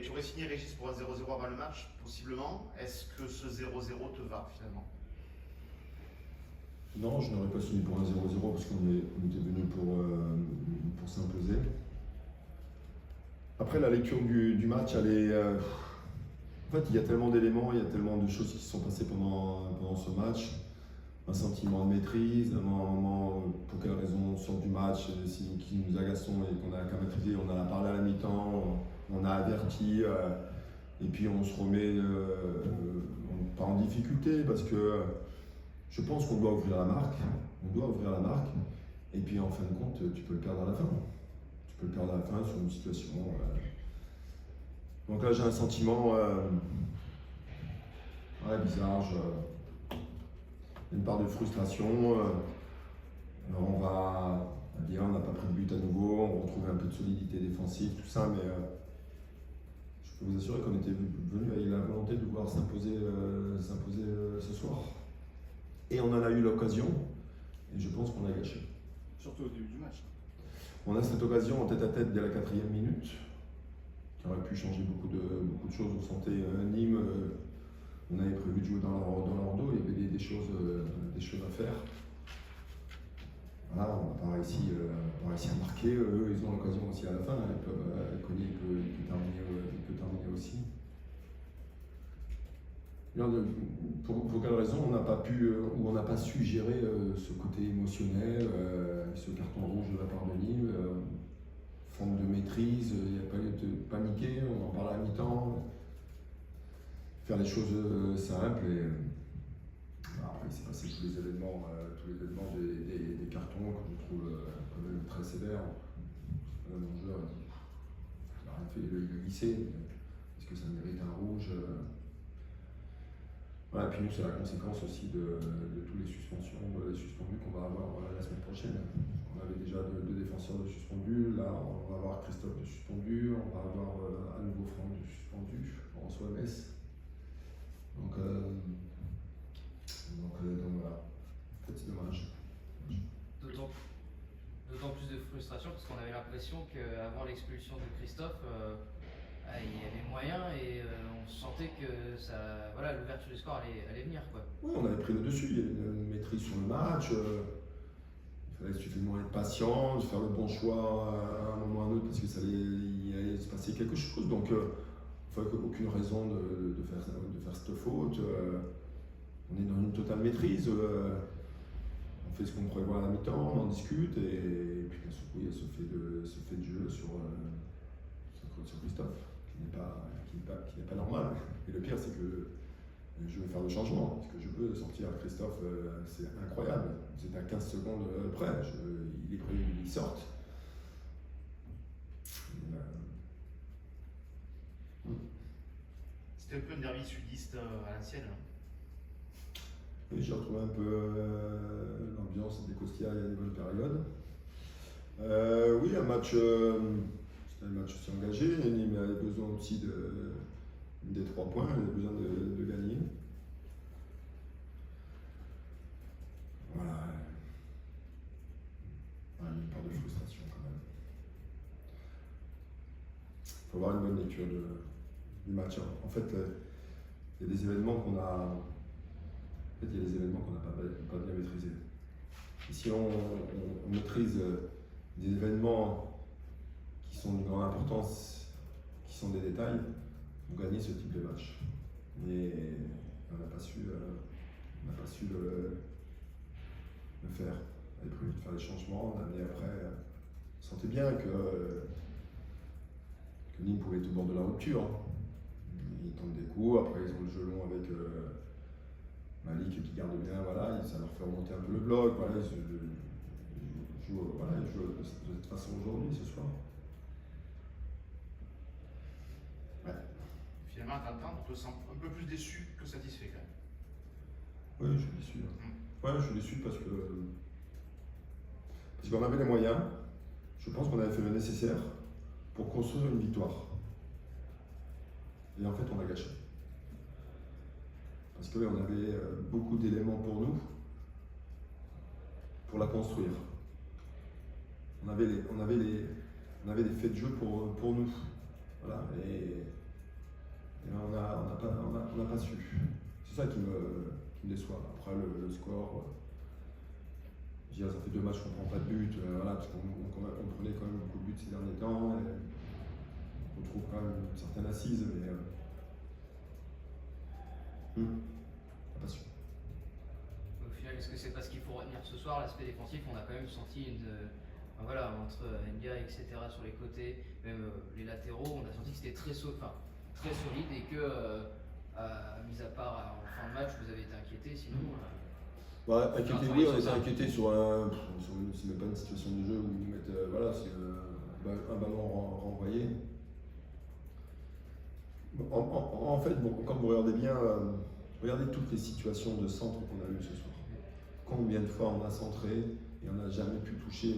tu aurais signé Régis pour un 0-0 avant le match, possiblement. Est-ce que ce 0-0 te va finalement? Non, je n'aurais pas signé pour un 0-0 parce qu'on était venu pour s'imposer. Après, la lecture du match, elle est. En fait, il y a tellement d'éléments, il y a tellement de choses qui se sont passées pendant ce match. Un sentiment de maîtrise, un moment, pour quelle raison on sort du match, si qui nous agaçons et qu'on n'a qu'à maîtriser, on en a parlé à la mi-temps, on a averti, et puis on se remet pas en difficulté parce que je pense qu'on doit ouvrir la marque, et puis en fin de compte, tu peux le perdre à la fin. Tu peux le perdre à la fin sur une situation. Donc là, j'ai un sentiment bizarre. Une part de frustration. On va dire, on n'a pas pris de but à nouveau, on retrouve un peu de solidité défensive, tout ça, mais je peux vous assurer qu'on était venu avec la volonté de vouloir s'imposer ce soir. Et on en a eu l'occasion, et je pense qu'on a gâché. Surtout au début du match. On a cette occasion en tête-à-tête dès la 4e minute, qui aurait pu changer beaucoup de choses. On sentait Nîmes, on avait prévu de jouer dans leur dos, il y avait des choses à faire. Voilà, on n'a pas réussi à marquer. Eux, ils ont l'occasion aussi à la fin. Coni peut terminer aussi. Pour quelle raison on n'a pas pu ou on n'a pas su gérer ce côté émotionnel, ce carton rouge de la part de Nîmes, forme de maîtrise, il n'y a pas eu de paniquer, on en parle à la mi-temps, faire les choses simples et après il s'est passé tous les événements des cartons que je trouve quand même très sévères. Mon joueur il n'a rien fait, il a glissé, est-ce que ça mérite un rouge? Voilà, puis nous, c'est la conséquence aussi de tous les suspendus qu'on va avoir la semaine prochaine. On avait déjà deux défenseurs de suspendus, là on va avoir Christophe de suspendu, on va avoir à nouveau Franck de suspendu, François Metz. Donc voilà, en fait c'est dommage. D'autant plus de frustration parce qu'on avait l'impression qu'avant l'expulsion de Christophe, il y avait moyen et on sentait que l'ouverture du score allait venir, quoi. Oui, on avait pris le dessus, il y avait une maîtrise sur le match, il fallait suffisamment être patient, de faire le bon choix à un moment ou à un autre parce que il allait se passer quelque chose. Donc il n'y avait aucune raison de faire cette faute. On est dans une totale maîtrise. On fait ce qu'on prévoit à la mi-temps, on en discute et puis d'un seul coup il y a ce fait de jeu sur Christophe qui n'est pas normal. Et le pire c'est que je veux faire le changement, parce que je peux sortir Christophe, c'est incroyable, c'est à 15 secondes près, il est prévu qu'il sorte. C'était un peu un derby sudiste à l'ancienne. Oui, j'ai retrouvé un peu l'ambiance des Costia, il y a des bonnes périodes. Oui, un match, c'était un match aussi engagé, Nîmes avait besoin aussi des 3 points, il avait besoin de gagner. Voilà. Une part de frustration quand même. Il faut avoir une bonne lecture du match. En fait, il y a des événements qu'on a. Il y a des événements qu'on n'a pas bien maîtrisés. Et si on maîtrise des événements qui sont d'une grande importance, qui sont des détails, on gagne ce type de match. Mais on n'a pas su le faire. On avait prévu de faire des changements, d'amener après. On sentait bien que Nîmes pouvait être au bord de la rupture. Ils tentent des coups, après ils ont le jeu long avec Malik qui garde bien, voilà, ça leur fait remonter un peu le bloc, voilà, ils jouent de cette façon aujourd'hui, ce soir. Ouais. Finalement, à t'entendre, on te sent un peu plus déçu que satisfait quand Oui, même. je suis déçu. Ouais, je suis déçu parce qu'on avait les moyens. Je pense qu'on avait fait le nécessaire pour construire une victoire. Et en fait, on a gâché. Parce qu'on avait beaucoup d'éléments pour nous, pour la construire. On avait des faits de jeu pour nous. Voilà. Et Et on n'a pas su. C'est ça qui me déçoit. Après, le score, je veux dire, ça fait 2 matchs qu'on ne prend pas de but, voilà, parce qu'on prenait quand même beaucoup de buts ces derniers temps. Et on trouve quand même une certaine assise, mais on n'a pas su. Au final, est-ce que c'est parce qu'il faut retenir ce soir l'aspect défensif? On a quand même senti voilà, entre Ndia, etc. sur les côtés, même les latéraux, on a senti que c'était très solide et que, mis à part en fin de match, vous avez été inquiété, sinon. Inquiété, oui, on était inquiété sur c'est même pas une situation de jeu où ils nous mettent, voilà, c'est un ballon renvoyé. En fait, bon, quand vous regardez bien, regardez toutes les situations de centre qu'on a eues ce soir. Combien de fois on a centré et on n'a jamais pu toucher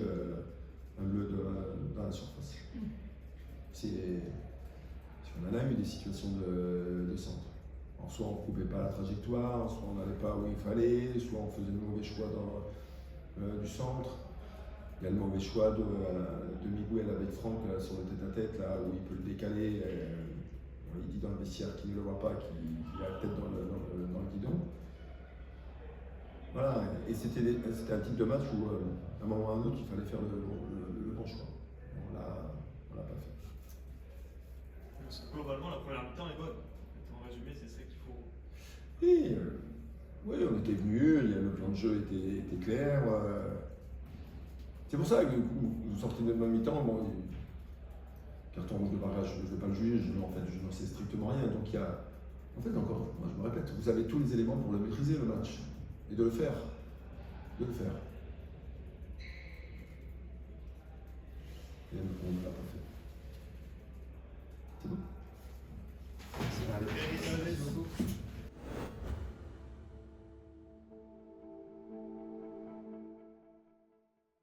un bleu dans la surface. On en a eu des situations de centre. Alors, soit on ne coupait pas la trajectoire, soit on n'allait pas où il fallait, soit on faisait le mauvais choix du centre. Il y a le mauvais choix de Miguel avec Franck sur le tête-à-tête, là où il peut le décaler. Il dit dans le vestiaire qu'il ne le voit pas, qu'il a la tête dans le guidon. Voilà, et c'était un type de match où, à un moment ou à un autre, il fallait faire le bon choix. On l'a pas fait. Parce que globalement, la première mi-temps est bonne. En résumé, c'est ça qu'il faut. Et, oui, on était venus, le plan de jeu était clair. C'est pour ça que vous sortez de ma mi-temps. Bon, carton rouge de barrage, je ne vais pas le juger, en fait, je n'en sais strictement rien. Donc il y a, en fait, encore, moi je me répète, vous avez tous les éléments pour le maîtriser le match et de le faire. Et on ne l'a pas fait.